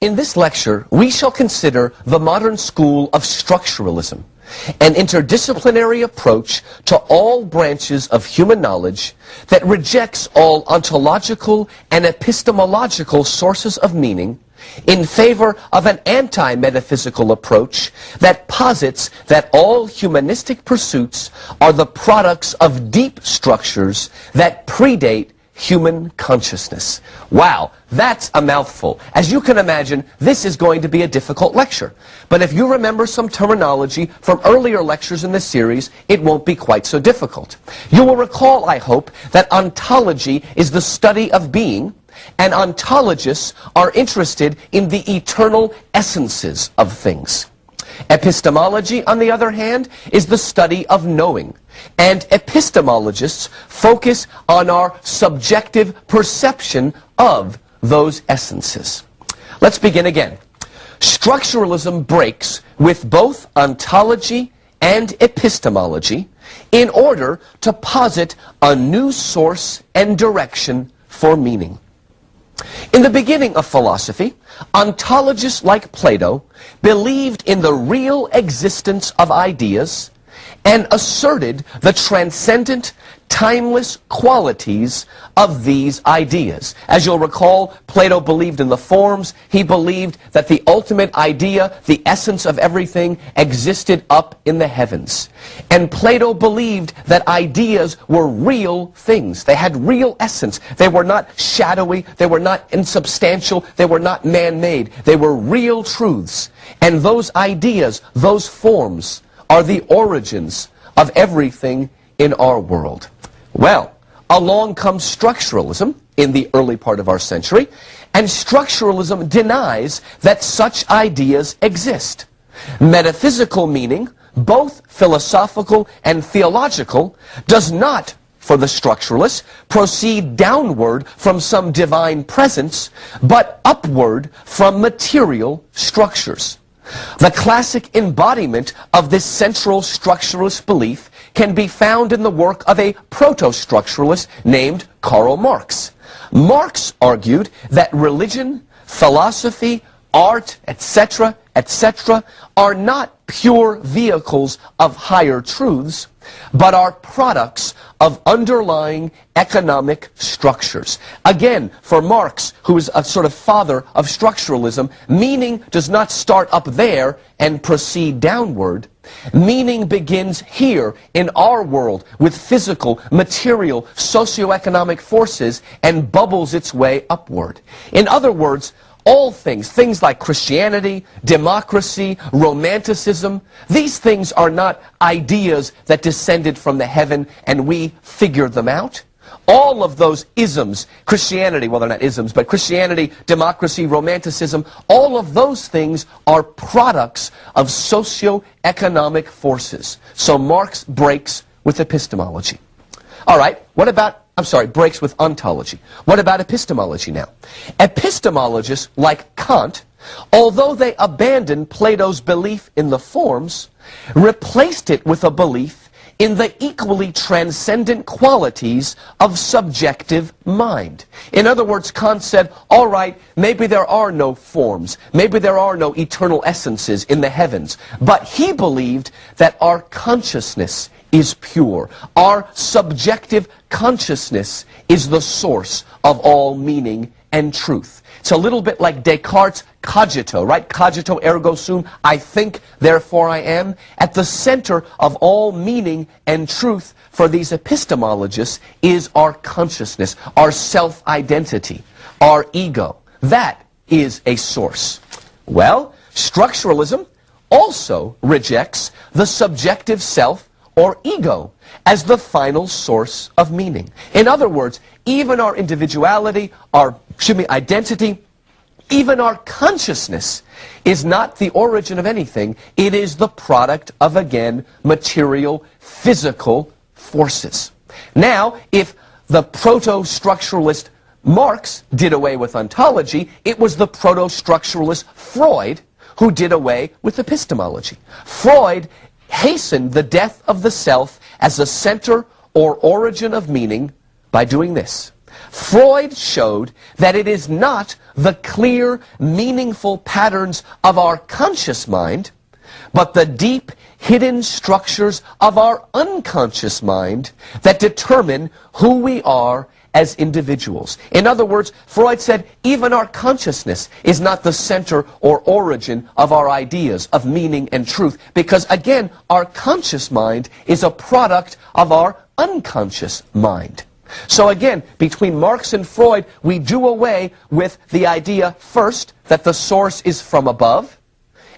In this lecture, we shall consider the modern school of structuralism, an interdisciplinary approach to all branches of human knowledge that rejects all ontological and epistemological sources of meaning in favor of an anti-metaphysical approach that posits that all humanistic pursuits are the products of deep structures that predate human consciousness. Wow, that's a mouthful. As you can imagine, this is going to be a difficult lecture. But if you remember some terminology from earlier lectures in this series, it won't be quite so difficult. You will recall, I hope, that ontology is the study of being, and ontologists are interested in the eternal essences of things. Epistemology, on the other hand, is the study of knowing, and epistemologists focus on our subjective perception of those essences. Let's begin again. Structuralism breaks with both ontology and epistemology in order to posit a new source and direction for meaning. In the beginning of philosophy, ontologists like Plato believed in the real existence of ideas and asserted the transcendent, timeless qualities of these ideas. As you'll recall, Plato believed in the forms. He believed that the ultimate idea, the essence of everything, existed up in the heavens. And Plato believed that ideas were real things. They had real essence. They were not shadowy. They were not insubstantial. They were not man-made. They were real truths. And those ideas, those forms, are the origins of everything in our world. Well, along comes structuralism in the early part of our century, and structuralism denies that such ideas exist. Metaphysical meaning, both philosophical and theological, does not, for the structuralists, proceed downward from some divine presence, but upward from material structures. The classic embodiment of this central structuralist belief can be found in the work of a proto-structuralist named Karl Marx. Marx argued that religion, philosophy, art, etc., etc., are not pure vehicles of higher truths, but are products of underlying economic structures. Again, for Marx, who is a sort of father of structuralism, meaning does not start up there and proceed downward. Meaning begins here in our world with physical, material, socioeconomic forces and bubbles its way upward. In other words, all things like Christianity, democracy, romanticism, these things are not ideas that descended from the heaven and we figured them out. All of those isms, Christianity, well, they're not isms, but Christianity, democracy, romanticism, all of those things are products of socio-economic forces. So Marx breaks with epistemology. All right, breaks with ontology. What about epistemology now? Epistemologists like Kant, although they abandoned Plato's belief in the forms, replaced it with a belief in the equally transcendent qualities of subjective mind. In other words, Kant said, all right, maybe there are no forms, maybe there are no eternal essences in the heavens, but he believed that our consciousness is pure. Our subjective consciousness is the source of all meaning and truth. It's a little bit like Descartes' cogito, right? Cogito ergo sum, I think, therefore I am. At the center of all meaning and truth for these epistemologists is our consciousness, our self-identity, our ego. That is a source. Well, structuralism also rejects the subjective self or ego as the final source of meaning. In other words, even our individuality, our identity, even our consciousness is not the origin of anything. It is the product of, again, material, physical forces. Now, if the proto-structuralist Marx did away with ontology, it was the proto-structuralist Freud who did away with epistemology. Freud hastened the death of the self as a center or origin of meaning by doing this. Freud showed that it is not the clear, meaningful patterns of our conscious mind, but the deep, hidden structures of our unconscious mind that determine who we are as individuals. In other words, Freud said even our consciousness is not the center or origin of our ideas of meaning and truth, because again, our conscious mind is a product of our unconscious mind. So again, between Marx and Freud, we do away with the idea first that the source is from above,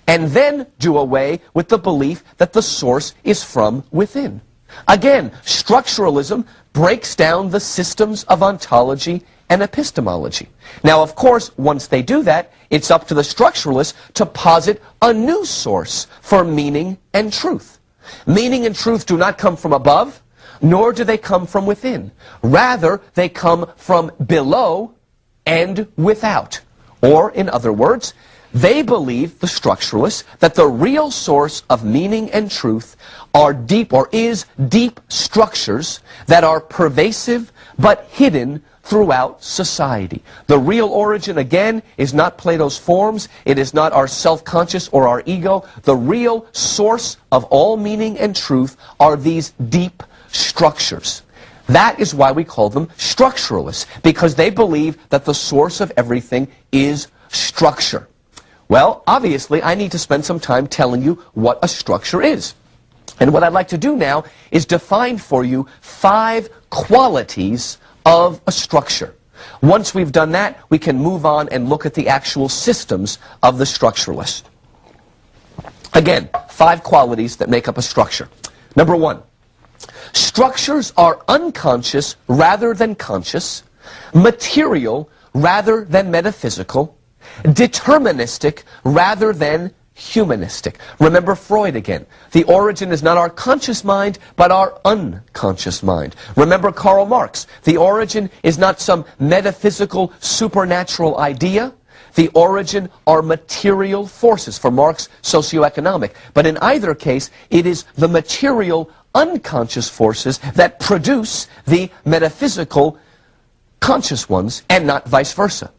and then do away with the belief that the source is from within. Again, structuralism breaks down the systems of ontology and epistemology. Now, of course, once they do that, it's up to the structuralists to posit a new source for meaning and truth. Meaning and truth do not come from above, nor do they come from within. Rather, they come from below and without. Or, in other words, they believe, the structuralists, that the real source of meaning and truth are deep, or is deep structures that are pervasive but hidden throughout society. The real origin, again, is not Plato's forms. It is not our self-conscious or our ego. The real source of all meaning and truth are these deep structures. That is why we call them structuralists, because they believe that the source of everything is structure. Well, obviously, I need to spend some time telling you what a structure is. And what I'd like to do now is define for you 5 qualities of a structure. Once we've done that, we can move on and look at the actual systems of the structuralist. Again, 5 qualities that make up a structure. Number 1, structures are unconscious rather than conscious, material rather than metaphysical, deterministic rather than humanistic. Remember Freud again. The origin is not our conscious mind, but our unconscious mind. Remember Karl Marx. The origin is not some metaphysical, supernatural idea. The origin are material forces. For Marx, socioeconomic. But in either case, it is the material, unconscious forces that produce the metaphysical, conscious ones, and not vice versa.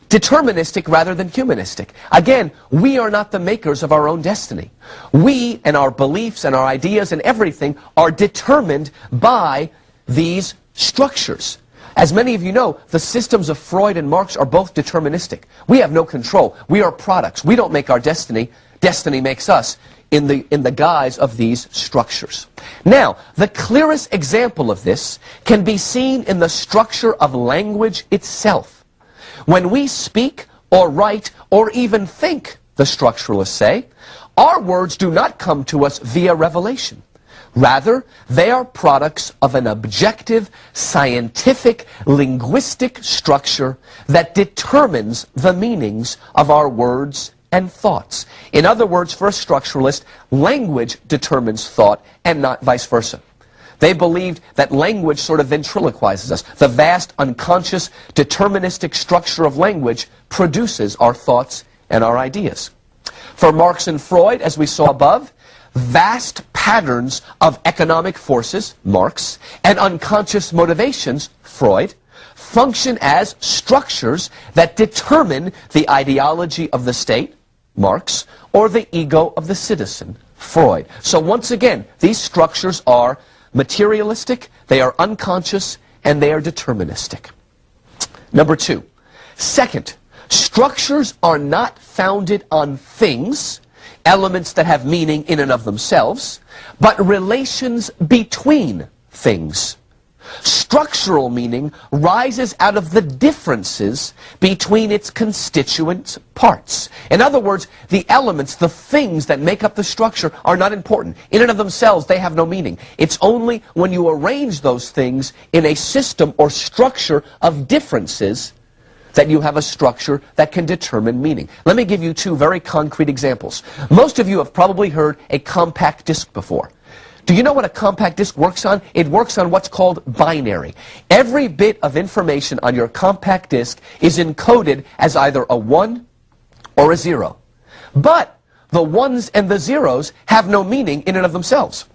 Deterministic rather than humanistic. Again, we are not the makers of our own destiny. We and our beliefs and our ideas and everything are determined by these structures. As many of you know, the systems of Freud and Marx are both deterministic. We have no control. We are products. We don't make our destiny. Destiny makes us in the guise of these structures. Now, the clearest example of this can be seen in the structure of language itself. When we speak or write or even think, the structuralists say, our words do not come to us via revelation. Rather, they are products of an objective, scientific, linguistic structure that determines the meanings of our words and thoughts. In other words, for a structuralist, language determines thought and not vice versa. They believed that language sort of ventriloquizes us. The vast, unconscious, deterministic structure of language produces our thoughts and our ideas. For Marx and Freud, as we saw above, vast patterns of economic forces, Marx, and unconscious motivations, Freud, function as structures that determine the ideology of the state, Marx, or the ego of the citizen, Freud. So once again, these structures are materialistic, they are unconscious, and they are deterministic. Number 2. Second, structures are not founded on things, elements that have meaning in and of themselves, but relations between things. Structural meaning rises out of the differences between its constituent parts. In other words, the elements, the things that make up the structure are not important. In and of themselves, they have no meaning. It's only when you arrange those things in a system or structure of differences that you have a structure that can determine meaning. Let me give you 2 very concrete examples. Most of you have probably heard a compact disc before. Do you know what a compact disc works on? It works on what's called binary. Every bit of information on your compact disc is encoded as either a 1 or a 0. But the 1s and the 0s have no meaning in and of themselves.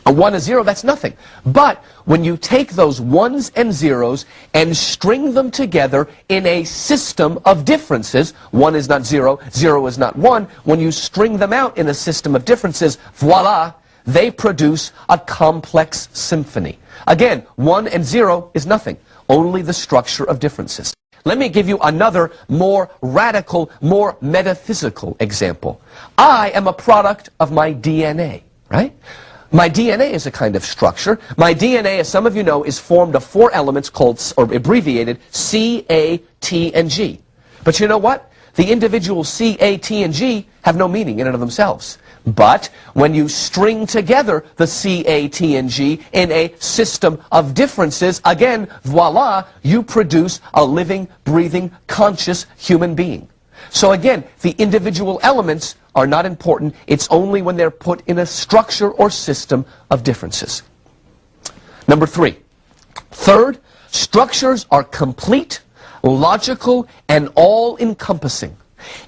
A 1 and 0, that's nothing. But when you take those 1s and 0s and string them together in a system of differences, 1 is not 0, 0 is not 1, when you string them out in a system of differences, voila, they produce a complex symphony. Again, 1 and 0 is nothing, only the structure of differences. Let me give you another more radical, more metaphysical example. I am a product of my DNA, right? My DNA is a kind of structure. My DNA, as some of you know, is formed of 4 elements called, or abbreviated, C, A, T, and G. But you know what? The individual C, A, T, and G have no meaning in and of themselves. But when you string together the C, A, T, and G in a system of differences, again, voila, you produce a living, breathing, conscious human being. So again, the individual elements are not important. It's only when they're put in a structure or system of differences. Number 3. Third, structures are complete, logical, and all-encompassing.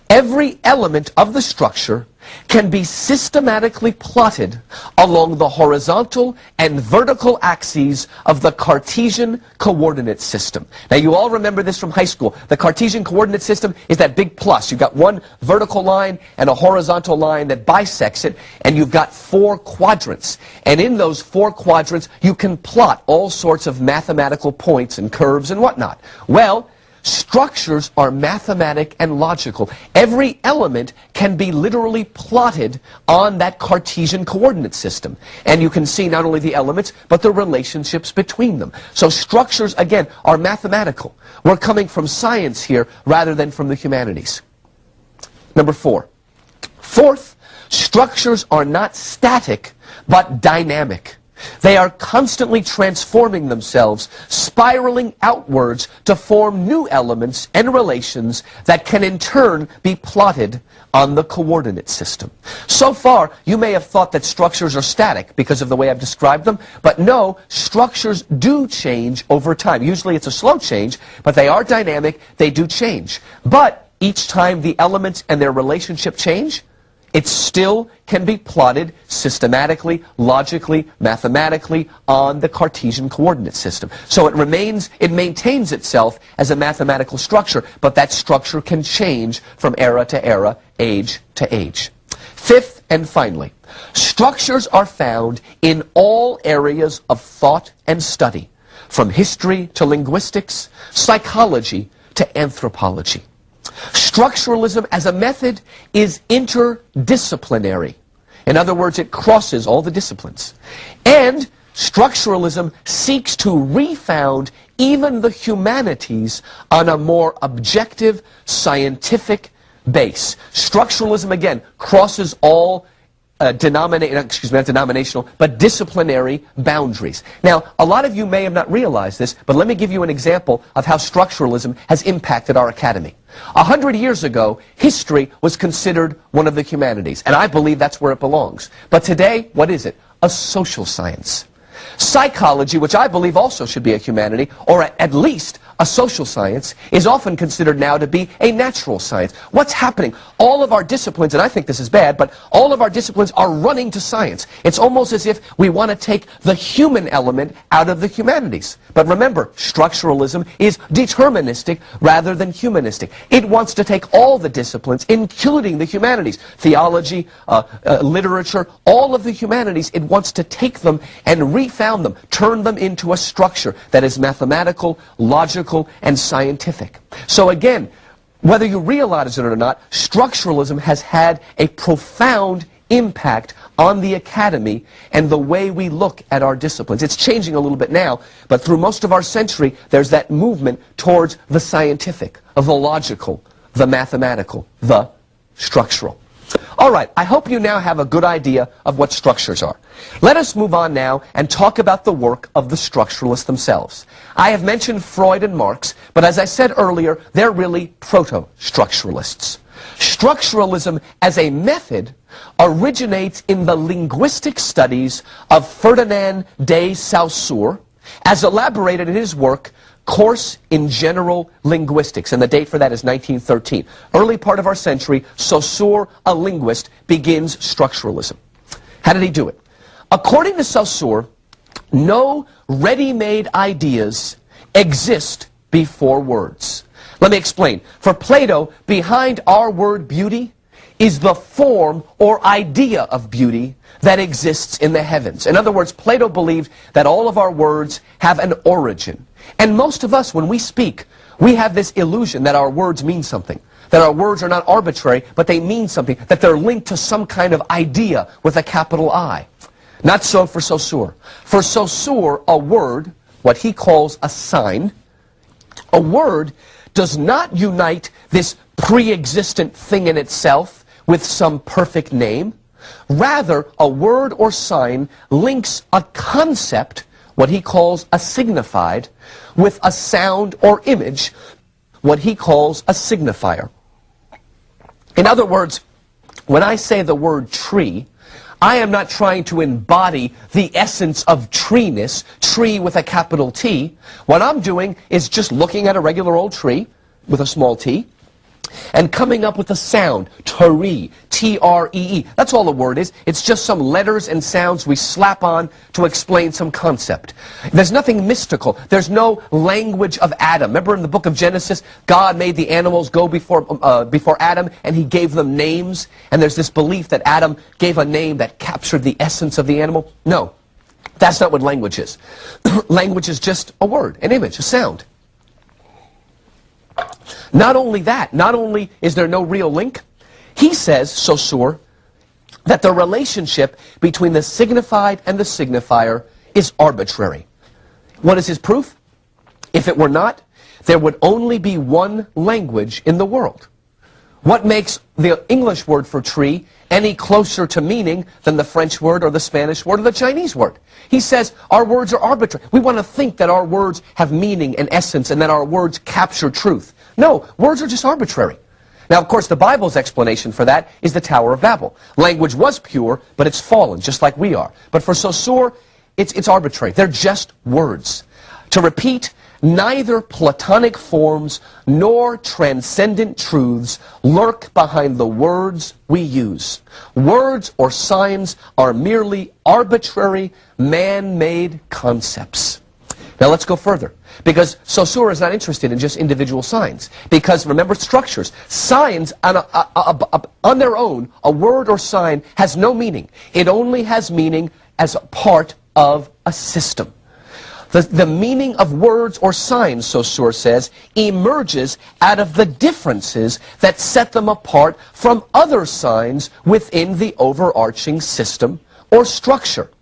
Every element of the structure can be systematically plotted along the horizontal and vertical axes of the Cartesian coordinate system. Now, you all remember this from high school. The Cartesian coordinate system is that big plus. You've got one vertical line and a horizontal line that bisects it, and you've got 4 quadrants. And in those 4 quadrants, you can plot all sorts of mathematical points and curves and whatnot. Well, structures are mathematic and logical. Every element can be literally plotted on that Cartesian coordinate system. And you can see not only the elements, but the relationships between them. So structures, again, are mathematical. We're coming from science here rather than from the humanities. Number 4. Fourth, structures are not static, but dynamic. They are constantly transforming themselves, spiraling outwards to form new elements and relations that can in turn be plotted on the coordinate system. So far, you may have thought that structures are static because of the way I've described them, but no, structures do change over time. Usually it's a slow change, but they are dynamic, they do change. But each time the elements and their relationship change, it still can be plotted systematically, logically, mathematically on the Cartesian coordinate system. So it maintains itself as a mathematical structure, but that structure can change from era to era, age to age. Fifth and finally, structures are found in all areas of thought and study, from history to linguistics, psychology to anthropology. Structuralism as a method is interdisciplinary. In other words, it crosses all the disciplines. And structuralism seeks to refound even the humanities on a more objective, scientific base. Structuralism, again, crosses all not denominational, but disciplinary boundaries. Now, a lot of you may have not realized this, but let me give you an example of how structuralism has impacted our academy. 100 years ago, history was considered one of the humanities, and I believe that's where it belongs. But today, what is it? A social science. Psychology, which I believe also should be a humanity, or at least a social science, is often considered now to be a natural science. What's happening? All of our disciplines, and I think this is bad, but all of our disciplines are running to science. It's almost as if we want to take the human element out of the humanities. But remember, structuralism is deterministic rather than humanistic. It wants to take all the disciplines, including the humanities, theology, literature, all of the humanities. It wants to take them and refound them, turn them into a structure that is mathematical, logical, and scientific. So again, whether you realize it or not, structuralism has had a profound impact on the academy and the way we look at our disciplines. It's changing a little bit now, but through most of our century, there's that movement towards the scientific, the logical, the mathematical, the structural. All right, I hope you now have a good idea of what structures are. Let us move on now and talk about the work of the structuralists themselves. I have mentioned Freud and Marx, but as I said earlier, they're really proto-structuralists. Structuralism as a method originates in the linguistic studies of Ferdinand de Saussure, as elaborated in his work, Course in General Linguistics, and the date for that is 1913. Early part of our century, Saussure, a linguist, begins structuralism. How did he do it? According to Saussure, no ready-made ideas exist before words. Let me explain. For Plato, behind our word beauty is the form or idea of beauty that exists in the heavens. In other words, Plato believed that all of our words have an origin. And most of us, when we speak, we have this illusion that our words mean something. That our words are not arbitrary, but they mean something. That they're linked to some kind of idea with a capital I. Not so for Saussure. For Saussure, a word, what he calls a sign, a word does not unite this pre-existent thing in itself with some perfect name. Rather, a word or sign links a concept, what he calls a signified, with a sound or image, what he calls a signifier. In other words, when I say the word tree, I am not trying to embody the essence of treeness, tree with a capital T. What I'm doing is just looking at a regular old tree with a small t, and coming up with a sound, tree, T-R-E-E. That's all the word is. It's just some letters and sounds we slap on to explain some concept. There's nothing mystical. There's no language of Adam. Remember in the book of Genesis, God made the animals go before Adam, and he gave them names, and there's this belief that Adam gave a name that captured the essence of the animal. No, that's not what language is. Language is just a word, an image, a sound. Not only that, not only is there no real link, he says, Saussure, that the relationship between the signified and the signifier is arbitrary. What is his proof? If it were not, there would only be one language in the world. What makes the English word for tree any closer to meaning than the French word or the Spanish word or the Chinese word? He says our words are arbitrary. We want to think that our words have meaning and essence and that our words capture truth. No, words are just arbitrary. Now, of course, the Bible's explanation for that is the Tower of Babel. Language was pure, but it's fallen, just like we are. But for Saussure, it's arbitrary. They're just words. To repeat, neither Platonic forms nor transcendent truths lurk behind the words we use. Words or signs are merely arbitrary, man-made concepps. Now let's go further, because Saussure is not interested in just individual signs. Because remember, structures. Signs on their own, a word or sign has no meaning. It only has meaning as a part of a system. The meaning of words or signs, Saussure says, emerges out of the differences that set them apart from other signs within the overarching system or structure.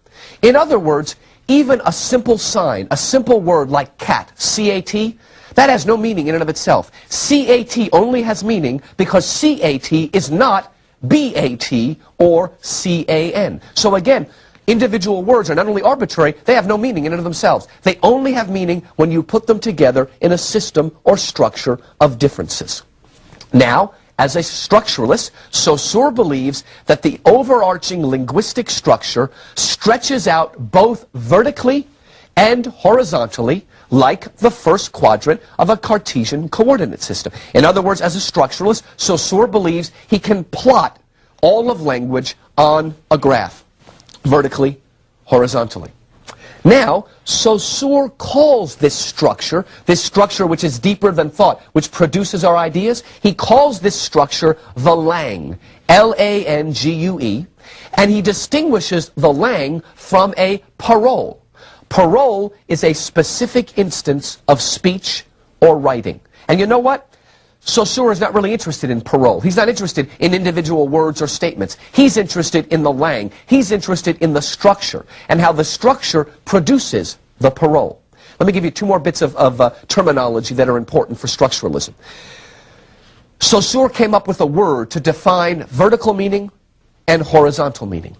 In other words, even a simple sign, a simple word like cat, C-A-T, that has no meaning in and of itself. C-A-T only has meaning because C-A-T is not B-A-T or C-A-N. So again, individual words are not only arbitrary, they have no meaning in and of themselves. They only have meaning when you put them together in a system or structure of differences. Now, as a structuralist, Saussure believes that the overarching linguistic structure stretches out both vertically and horizontally, like the first quadrant of a Cartesian coordinate system. In other words, as a structuralist, Saussure believes he can plot all of language on a graph, vertically, horizontally. Now, Saussure calls this structure which is deeper than thought, which produces our ideas, he calls this structure the Langue, L-A-N-G-U-E, and he distinguishes the Langue from a parole. Parole is a specific instance of speech or writing. And you know what? Saussure is not really interested in parole. He's not interested in individual words or statements. He's interested in the Langue. He's interested in the structure and how the structure produces the parole. Let me give you two more bits of terminology that are important for structuralism. Saussure came up with a word to define vertical meaning and horizontal meaning.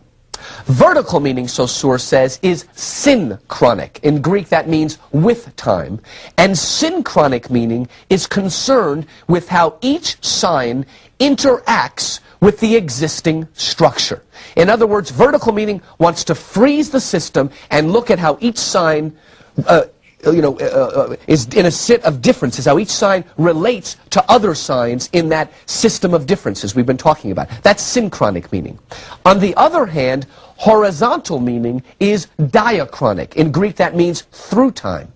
Vertical meaning, Saussure says, is synchronic. In Greek, that means with time. And synchronic meaning is concerned with how each sign interacts with the existing structure. In other words, vertical meaning wants to freeze the system and look at how each sign is in a set of differences, how each sign relates to other signs in that system of differences we've been talking about. That's synchronic meaning. On the other hand, horizontal meaning is diachronic. In Greek, that means through time.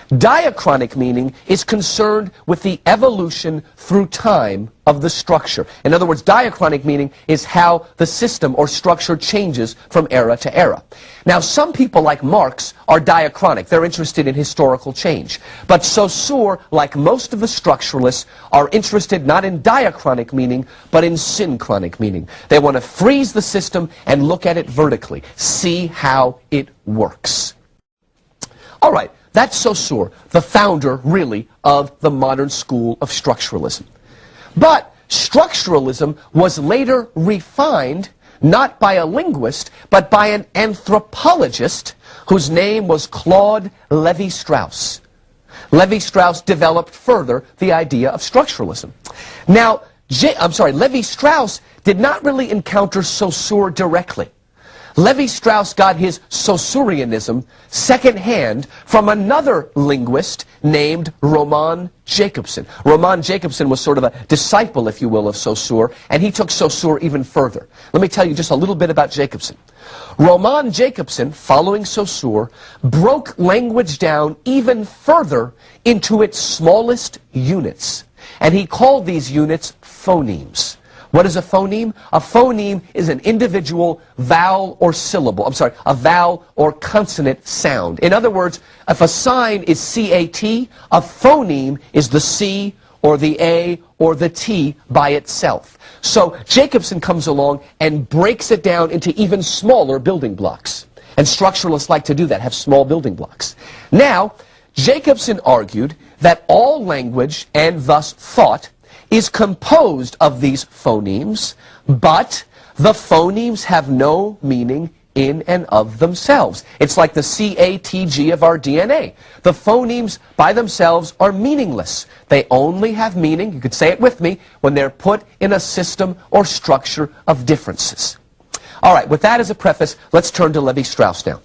Diachronic meaning is concerned with the evolution through time of the structure. In other words, diachronic meaning is how the system or structure changes from era to era. Now, some people like Marx are diachronic. They're interested in historical change. But Saussure, like most of the structuralists, are interested not in diachronic meaning, but in synchronic meaning. They want to freeze the system and look at it vertically, see how it works. All right. That's Saussure, the founder, really, of the modern school of structuralism. But structuralism was later refined, not by a linguist, but by an anthropologist whose name was Claude Lévi-Strauss. Lévi-Strauss developed further the idea of structuralism. Now, Lévi-Strauss did not really encounter Saussure directly. Lévi-Strauss got his Saussurianism secondhand from another linguist named Roman Jakobson. Roman Jakobson was sort of a disciple, if you will, of Saussure, and he took Saussure even further. Let me tell you just a little bit about Jakobson. Roman Jakobson, following Saussure, broke language down even further into its smallest units, and he called these units phonemes. What is a phoneme? A phoneme is an individual vowel or syllable. A vowel or consonant sound. In other words, if a sign is C-A-T, a phoneme is the C or the A or the T by itself. So Jakobson comes along and breaks it down into even smaller building blocks. And structuralists like to do that, have small building blocks. Now, Jakobson argued that all language, and thus thought, is composed of these phonemes, but the phonemes have no meaning in and of themselves. It's like the CATG of our DNA. The phonemes by themselves are meaningless. They only have meaning, you could say it with me, when they're put in a system or structure of differences. All right, with that as a preface, let's turn to Lévi-Strauss now.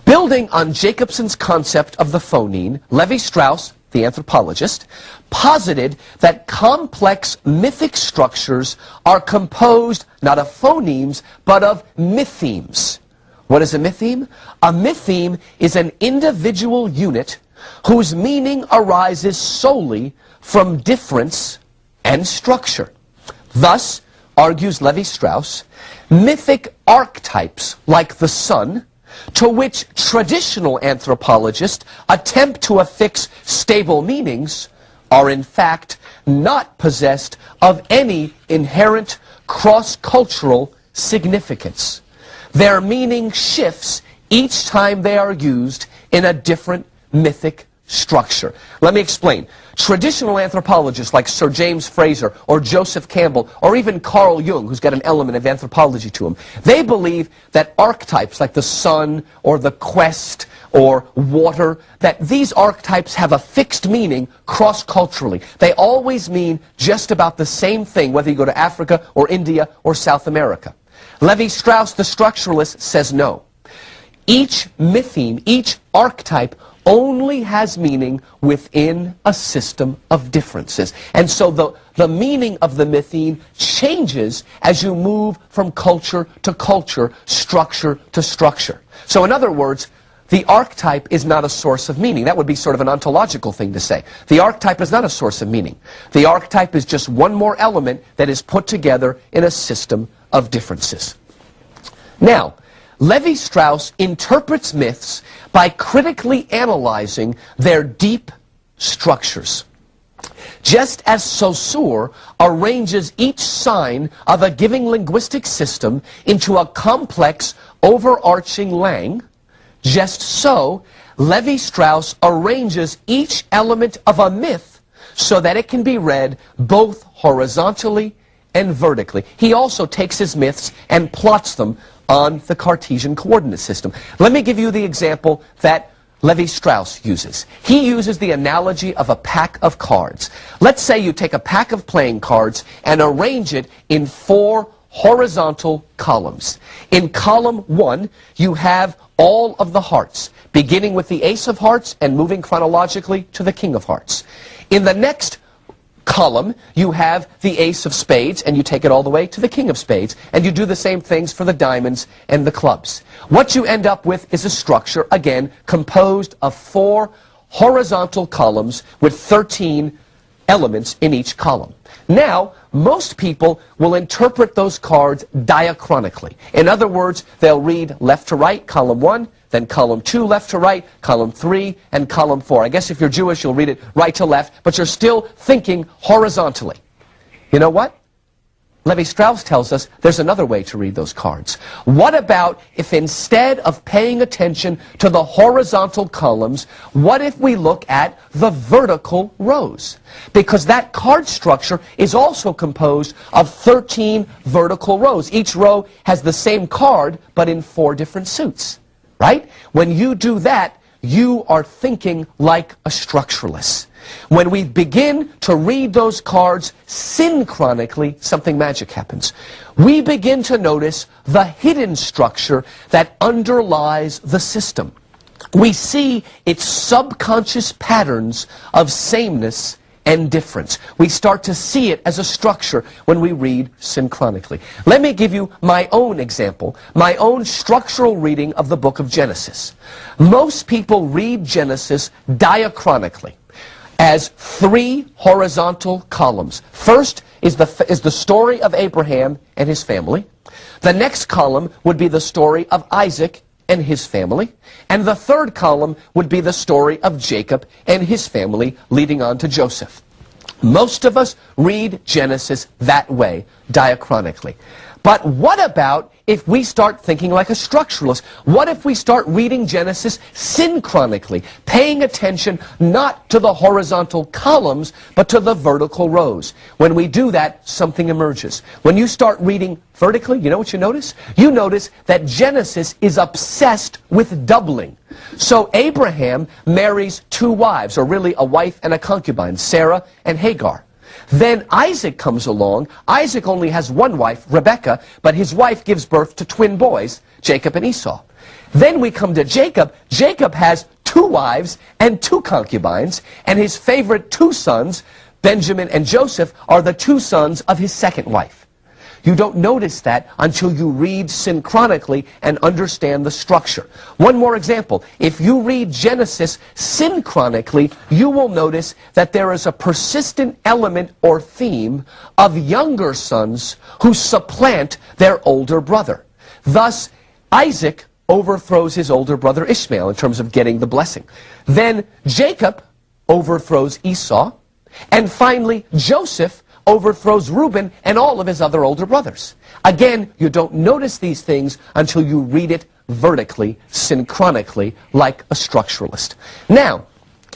Building on Jakobson's concept of the phoneme, Lévi-Strauss, the anthropologist, posited that complex mythic structures are composed not of phonemes, but of mythemes. What is a mytheme? A mytheme is an individual unit whose meaning arises solely from difference and structure. Thus, argues Lévi-Strauss, mythic archetypes like the sun, to which traditional anthropologists attempt to affix stable meanings, are in fact not possessed of any inherent cross-cultural significance. Their meaning shifts each time they are used in a different mythic structure. Let me explain. Traditional anthropologists like Sir James Frazer or Joseph Campbell or even Carl Jung, who's got an element of anthropology to him, they believe that archetypes like the sun or the quest or water, that these archetypes have a fixed meaning cross-culturally. They always mean just about the same thing, whether you go to Africa or India or South America. Lévi-Strauss, the structuralist, says no. Each mytheme, each archetype only has meaning within a system of differences. And so the meaning of the mytheme changes as you move from culture to culture, structure to structure. So in other words, the archetype is not a source of meaning. That would be sort of an ontological thing to say. The archetype is not a source of meaning. The archetype is just one more element that is put together in a system of differences. Now, Lévi-Strauss interprets myths by critically analyzing their deep structures. Just as Saussure arranges each sign of a given linguistic system into a complex, overarching Langue, just so Lévi-Strauss arranges each element of a myth so that it can be read both horizontally and vertically. He also takes his myths and plots them on the Cartesian coordinate system. Let me give you the example that Lévi-Strauss uses. He uses the analogy of a pack of cards. Let's say you take a pack of playing cards and arrange it in 4 horizontal columns. In column 1, you have all of the hearts, beginning with the ace of hearts and moving chronologically to the king of hearts. In the next column, you have the ace of spades, and you take it all the way to the king of spades, and you do the same things for the diamonds and the clubs. What you end up with is a structure, again, composed of 4 horizontal columns with 13 elements in each column. Now, most people will interpret those cards diachronically. In other words, they'll read left to right, column 1, then column 2, left to right, column 3, and column 4. I guess if you're Jewish, you'll read it right to left, but you're still thinking horizontally. You know what? Lévi-Strauss tells us there's another way to read those cards. What about if instead of paying attention to the horizontal columns, what if we look at the vertical rows? Because that card structure is also composed of 13 vertical rows. Each row has the same card, but in 4 different suits. Right? When you do that, you are thinking like a structuralist. When we begin to read those cards synchronically, something magic happens. We begin to notice the hidden structure that underlies the system. We see its subconscious patterns of sameness and difference. We start to see it as a structure when we read synchronically. Let me give you my own example, my own structural reading of the book of Genesis. Most people read Genesis diachronically as 3 horizontal columns. First is the story of Abraham and his family. The next column would be the story of Isaac and his family. And the third column would be the story of Jacob and his family leading on to Joseph. Most of us read Genesis that way, diachronically. But what about if we start thinking like a structuralist? What if we start reading Genesis synchronically, paying attention not to the horizontal columns, but to the vertical rows? When we do that, something emerges. When you start reading vertically, you know what you notice? You notice that Genesis is obsessed with doubling. So Abraham marries 2 wives, or really a wife and a concubine, Sarah and Hagar. Then Isaac comes along. Isaac only has 1 wife, Rebekah, but his wife gives birth to twin boys, Jacob and Esau. Then we come to Jacob. Jacob has 2 wives and 2 concubines, and his favorite 2 sons, Benjamin and Joseph, are the 2 sons of his second wife. You don't notice that until you read synchronically and understand the structure. One more example. If you read Genesis synchronically, you will notice that there is a persistent element or theme of younger sons who supplant their older brother. Thus, Isaac overthrows his older brother Ishmael in terms of getting the blessing. Then Jacob overthrows Esau. And finally, Joseph overthrows Reuben and all of his other older brothers. Again, you don't notice these things until you read it vertically, synchronically, like a structuralist. Now,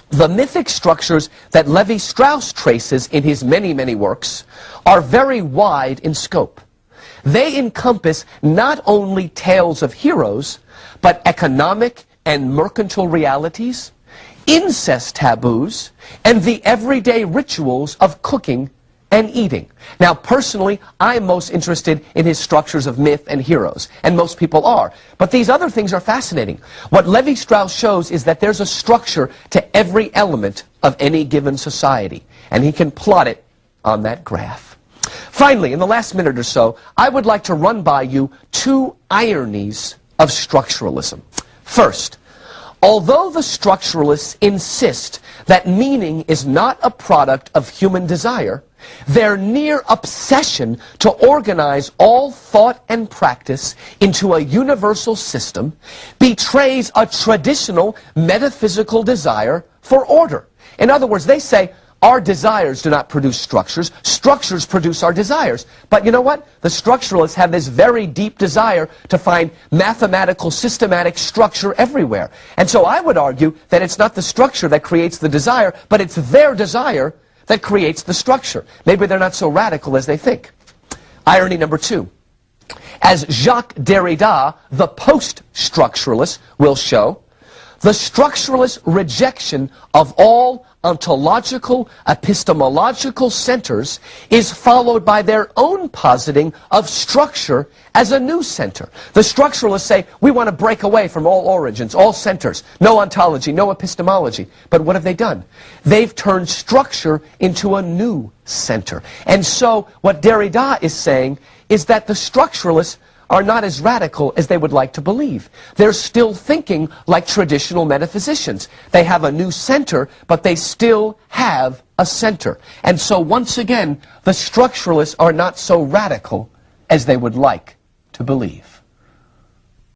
the mythic structures that Lévi-Strauss traces in his many, many works are very wide in scope. They encompass not only tales of heroes, but economic and mercantile realities, incest taboos, and the everyday rituals of cooking and eating. Now, personally, I'm most interested in his structures of myth and heroes, and most people are. But these other things are fascinating. What Lévi-Strauss shows is that there's a structure to every element of any given society, and he can plot it on that graph. Finally, in the last minute or so, I would like to run by you 2 ironies of structuralism. First, although the structuralists insist that meaning is not a product of human desire, their near obsession to organize all thought and practice into a universal system betrays a traditional metaphysical desire for order. In other words, they say, our desires do not produce structures. Structures produce our desires. But you know what? The structuralists have this very deep desire to find mathematical, systematic structure everywhere. And so I would argue that it's not the structure that creates the desire, but it's their desire that creates the structure. Maybe they're not so radical as they think. Irony number 2. As Jacques Derrida, the post-structuralist, will show, The structuralist rejection of all ontological, epistemological centers is followed by their own positing of structure as a new center. The structuralists say, we want to break away from all origins, all centers, no ontology, no epistemology. But what have they done? They've turned structure into a new center. And so what Derrida is saying is that the structuralists are not as radical as they would like to believe. They're still thinking like traditional metaphysicians. They have a new center, but they still have a center. And so once again, the structuralists are not so radical as they would like to believe.